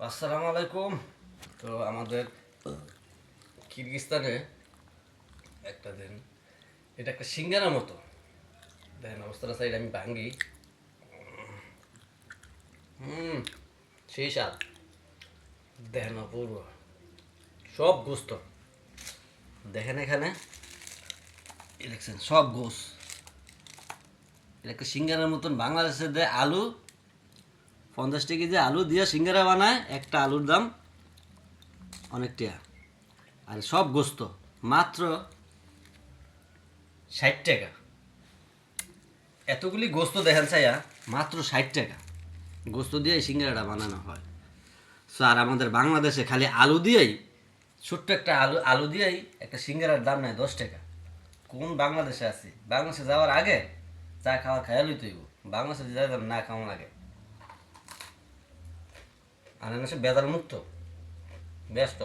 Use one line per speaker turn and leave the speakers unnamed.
আসসালামু আলাইকুম। তো আমাদের কিরগিজস্তানে একটা দিন এটা একটা সিঙ্গারার মতো দেখেন অবস্থাটা সাইড আমি ভাঙ্গি। হুম, সেই স্বাদ দেখেন অপূর্ব। সব গোস্ত দেখেন এখানে, এই দেখছেন সব গোস। এটা একটা সিঙ্গারার মতন। বাংলাদেশে দেয় আলু 50 টাকা দিয়ে আলু দিয়ে সিঙ্গারা বানায়, একটা আলুর দাম অনেক টাকা। আর সব গোস্ত মাত্র 60 টাকা। এতগুলি গোস্ত দেখেন চাইয়া মাত্র 60 টাকা গোস্ত দিয়ে এই সিঙ্গারাটা বানানো হয়। সো আর আমাদের বাংলাদেশে খালি আলু দিয়েই, ছোট্ট একটা আলু আলু দিয়েই একটা সিঙ্গারার দাম নেয় 10 টাকা। কোন বাংলাদেশে আছি? বাংলাদেশে যাওয়ার আগে চা খাওয়ার খেয়ালই তৈব, বাংলাদেশে যাওয়ার না খাওয়ার আগে। আর সে বেদার মুক্ত ব্যস্ত